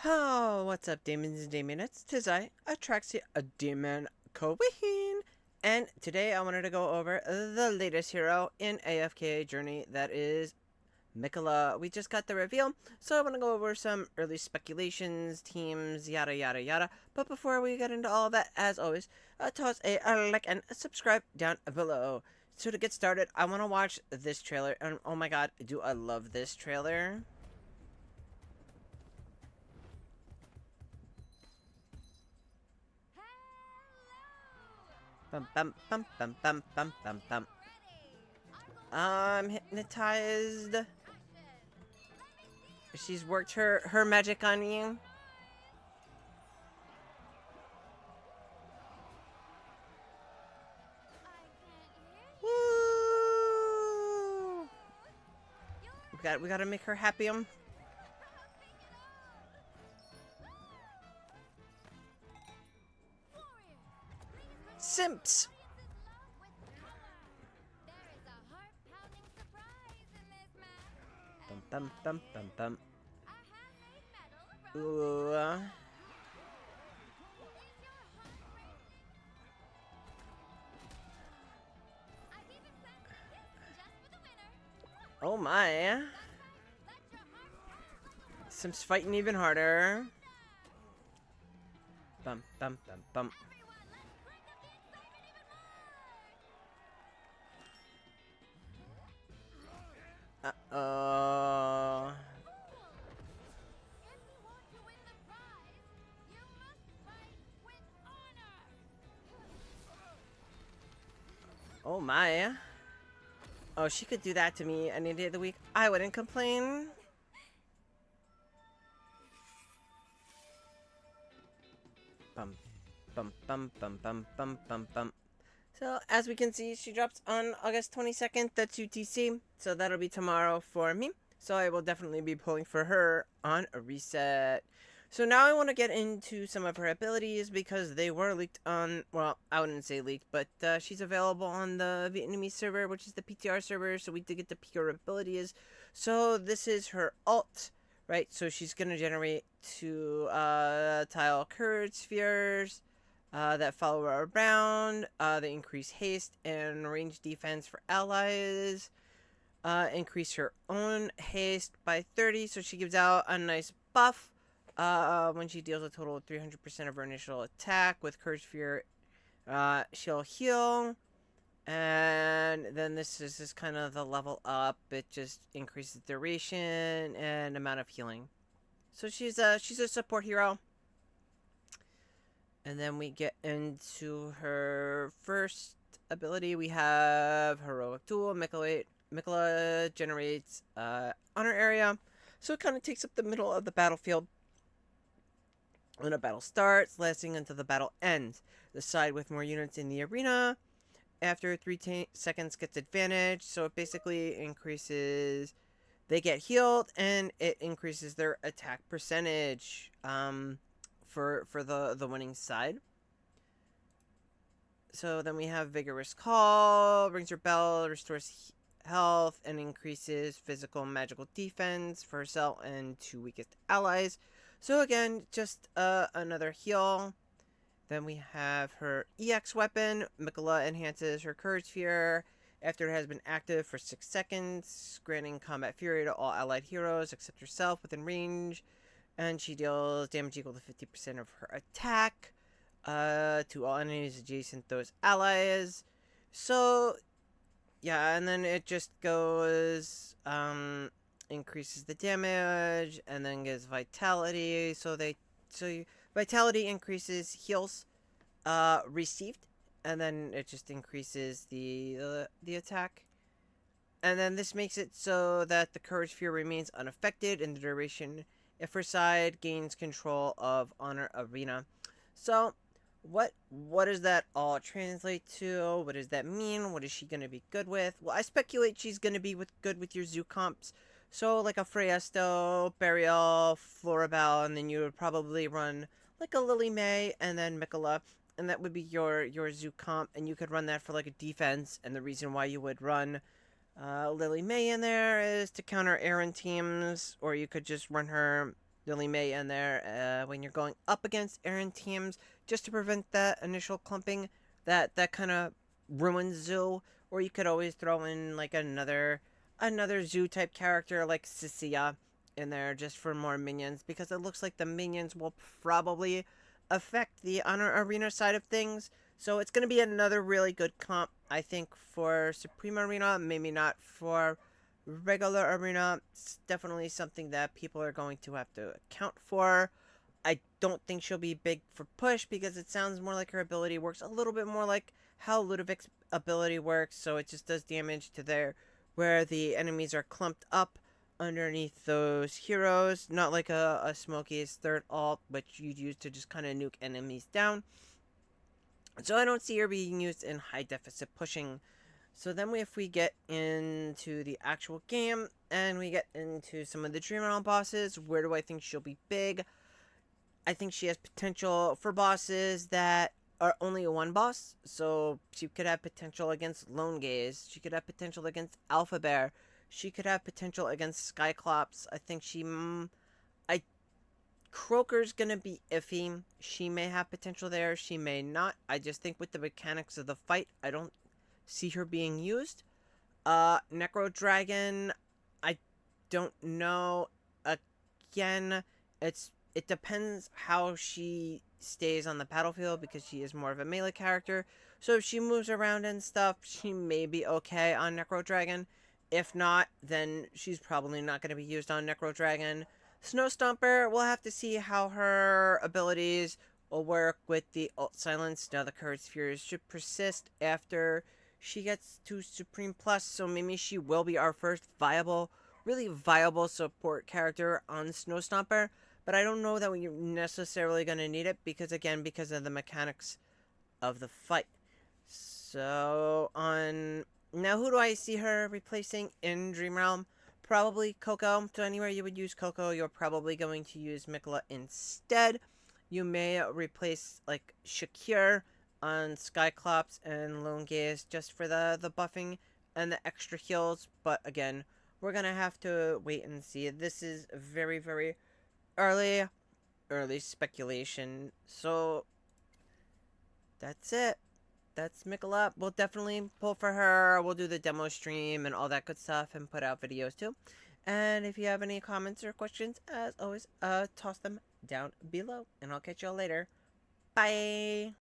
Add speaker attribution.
Speaker 1: Oh, what's up, demons and demonettes? Tis I, Atraxia, a demon queen, and today I wanted to go over the latest hero in AFK journey, that is Mikola. We just got the reveal, so I want to go over some early speculations, teams, yada yada yada. But before we get into all of that, as always, toss a like and a subscribe down below. So to get started, I want to watch this trailer, and oh my god, do I love this trailer. Bum bum bum bum bum bum bum bum. I'm hypnotized. She's worked her magic on you. Woo! We gotta make her happy. Simps. Bum bum bum bum bum. Ooh. Oh my. Simps fighting even harder. Bum bum bum bum. Uh-oh. Oh my. Oh, she could do that to me any day of the week. I wouldn't complain. Bum, bum, bum, bum, bum, bum, bum, bum. So, as we can see, she drops on August 22nd. That's UTC. So, that'll be tomorrow for me. So, I will definitely be pulling for her on a reset. So, now I want to get into some of her abilities because they were leaked on, well, I wouldn't say leaked, but she's available on the Vietnamese server, which is the PTR server. So, we did get to peek her abilities. So, this is her ult, right? So, she's going to generate two tile courage spheres. That follow her around. They increase haste and range defense for allies. Increase her own haste by 30, so she gives out a nice buff. When she deals a total of 300% of her initial attack with Courage Fear, she'll heal. And then this is just kind of the level up. It just increases duration and amount of healing. So she's a support hero. And then we get into her first ability. We have Heroic Tool. Mikola generates honor area. So it kind of takes up the middle of the battlefield. When a battle starts, lasting until the battle ends. The side with more units in the arena after 3 seconds gets advantage. So it basically increases... They get healed, and it increases their attack percentage. For the winning side. So then we have Vigorous Call, rings her bell, restores health, and increases physical and magical defense for herself and 2 weakest allies. So again, just another heal. Then we have her EX weapon. Mikola enhances her Courage Sphere after it has been active for 6 seconds, granting combat fury to all allied heroes except herself within range. And she deals damage equal to 50% of her attack to all enemies adjacent to those allies. So, yeah, and then it just goes, increases the damage, and then gives vitality. Vitality increases heals received, and then it just increases the attack. And then this makes it so that the Courage Sphere remains unaffected in the duration if her side gains control of Honor Arena. So, what does that all translate to? What does that mean? What is she going to be good with? Well, I speculate she's going to be good with your zoo comps. So, like a Freyasto, Burial, Florabelle, and then you would probably run like a Lily May and then Mikola. And that would be your zoo comp. And you could run that for like a defense. And the reason why you would run Lily May in there is to counter Aaron teams, or you could just run her Lily May in there when you're going up against Aaron teams, just to prevent that initial clumping that kind of ruins Zoo. Or you could always throw in like another Zoo type character like Cecilia in there just for more minions, because it looks like the minions will probably affect the Honor Arena side of things. So it's going to be another really good comp, I think, for Supreme Arena. Maybe not for regular arena. It's definitely something that people are going to have to account for. I don't think she'll be big for push, because it sounds more like her ability works a little bit more like how Ludovic's ability works, so it just does damage to their where the enemies are clumped up underneath those heroes, not like a Smokey's third alt, which you'd use to just kind of nuke enemies down. So I don't see her being used in high deficit pushing. So then if we get into the actual game and we get into some of the Dream Realm bosses, where do I think she'll be big? I think she has potential for bosses that are only one boss. So she could have potential against Lone Gaze. She could have potential against Alpha Bear. She could have potential against Skyclops. I think I Croaker's gonna be iffy. She may have potential there. She may not. I just think with the mechanics of the fight, I don't see her being used. Necro Dragon, I don't know. Again, it depends how she stays on the battlefield, because she is more of a melee character. So if she moves around and stuff, she may be okay on Necro Dragon. If not, then she's probably not going to be used on Necro Dragon. Snow Stomper, we'll have to see how her abilities will work with the Alt Silence. Now the Courage Spheres should persist after she gets to Supreme Plus, so maybe she will be our first really viable support character on Snow Stomper. But I don't know that we're necessarily going to need it, because of the mechanics of the fight. So on now, who do I see her replacing in Dream Realm? Probably Coco. So anywhere you would use Coco, you're probably going to use Mikola instead. You may replace like Shakir on Skyclops and Lone Gaze just for the buffing and the extra heals. But again, we're gonna have to wait and see. This is very, very early speculation. So that's it. That's Mikola. We'll definitely pull for her. We'll do the demo stream and all that good stuff and put out videos too. And if you have any comments or questions, as always, toss them down below. And I'll catch y'all later. Bye.